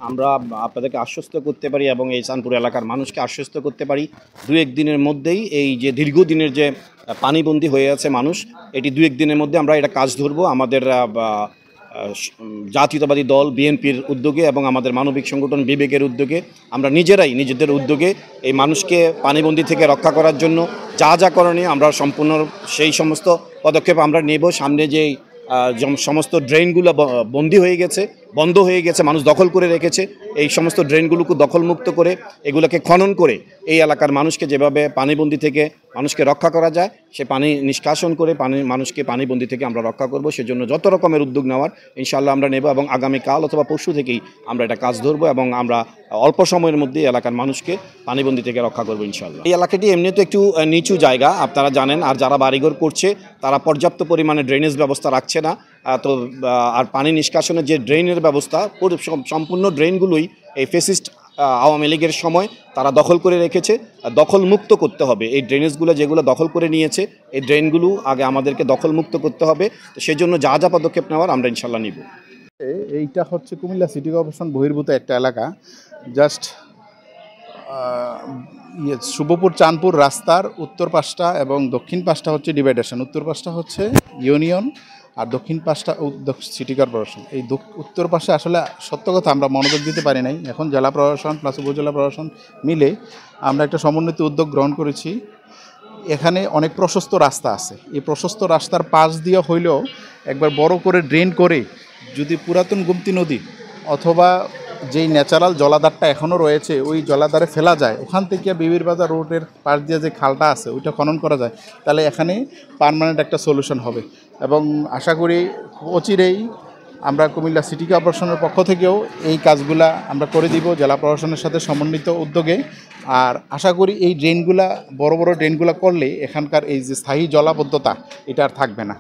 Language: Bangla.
আমরা আপনাদেরকে আশ্বস্ত করতে পারি এবং এই চাঁদপুর এলাকার মানুষকে আশ্বস্ত করতে পারি 2-1 দিনের মধ্যেই এই যে দীর্ঘদিনের যে পানিবন্দী হয়ে আছে মানুষ, এটি 2-1 দিনের মধ্যে আমরা এটা কাজ ধরবো। আমাদের জাতীয়তাবাদী দল বিএনপির উদ্যোগে এবং আমাদের মানবিক সংগঠন বিবেকের উদ্যোগে আমরা নিজেদের উদ্যোগে এই মানুষকে পানিবন্দী থেকে রক্ষা করার জন্য যা যা করণীয় আমরা সম্পূর্ণ সেই সমস্ত পদক্ষেপ আমরা নেব। সামনে যেই সমস্ত ড্রেনগুলো বন্ধ হয়ে গেছে, মানুষ দখল করে রেখেছে, এই সমস্ত ড্রেনগুলোকে দখলমুক্ত করে এগুলোকে খনন করে এই এলাকার মানুষকে যেভাবে পানিবন্দী থেকে মানুষকে রক্ষা করা যায় সে পানি নিষ্কাশন করে মানুষকে পানিবন্দী থেকে আমরা রক্ষা করব। সেজন্য যত রকমের উদ্যোগ নেওয়ার ইনশাআল্লাহ আমরা নেব এবং আগামীকাল অথবা পরশু থেকেই আমরা এটা কাজ ধরবো এবং আমরা অল্প সময়ের মধ্যে এলাকার মানুষকে পানিবন্দী থেকে রক্ষা করবো ইনশাআল্লাহ। এই এলাকাটি এমনিতে একটু নিচু জায়গা আপনারা জানেন, আর যারা বাড়িঘর করছে তারা পর্যাপ্ত পরিমাণে ড্রেনেজ ব্যবস্থা রাখছে না। তো আর পানি নিষ্কাশনের যে ড্রেনের ব্যবস্থা সম্পূর্ণ ড্রেনগুলোই এই ফেসিস্ট আওয়ামী লীগের সময় তারা দখল করে রেখেছে। দখলমুক্ত করতে হবে এই ড্রেনেজগুলো, যেগুলো দখল করে নিয়েছে এই ড্রেনগুলো আগে আমাদেরকে দখলমুক্ত করতে হবে। তো সেই জন্য যা যা পদক্ষেপ নেওয়ার আমরা ইনশাল্লাহ নিব। এইটা হচ্ছে কুমিল্লা সিটি কর্পোরেশন বহির্ভূত একটা এলাকা। জাস্ট শুভপুর চাঁদপুর রাস্তার উত্তর পাশটা এবং দক্ষিণ পাশটা হচ্ছে ডিভাইডেশন। উত্তর পাশটা হচ্ছে ইউনিয়ন আর দক্ষিণ পাশটা সিটি কর্পোরেশন। এই উত্তর পাশে আসলে সত্য কথা আমরা মনোযোগ দিতে পারি নাই। এখন জেলা প্রশাসন প্লাস উপজেলা প্রশাসন মিলে আমরা একটা সমন্বিত উদ্যোগ গ্রহণ করেছি। এখানে অনেক প্রশস্ত রাস্তা আছে, এই প্রশস্ত রাস্তার পাশ দিয়ে হইলেও একবার বড় করে ড্রেন করে যদি পুরাতন গুমতি নদী অথবা যেই ন্যাচারাল জলাধারটা এখনও রয়েছে ওই জলাধারে ফেলা যায়, ওখান থেকে বিবির বাজার রোডের পাশ দিয়ে যে খালটা আছে ওইটা খনন করা যায়, তাহলে এখানে পার্মানেন্ট একটা সলিউশন হবে। এবং আশা করি অচিরেই আমরা কুমিল্লা সিটি কর্পোরেশনের পক্ষ থেকেও এই কাজগুলা আমরা করে দিব জেলা প্রশাসনের সাথে সমন্বিত উদ্যোগে। আর আশা করি এই ড্রেনগুলা বড় বড় ড্রেনগুলা করলে এখানকার এই যে স্থায়ী জলাবদ্ধতা এটা আর থাকবে না।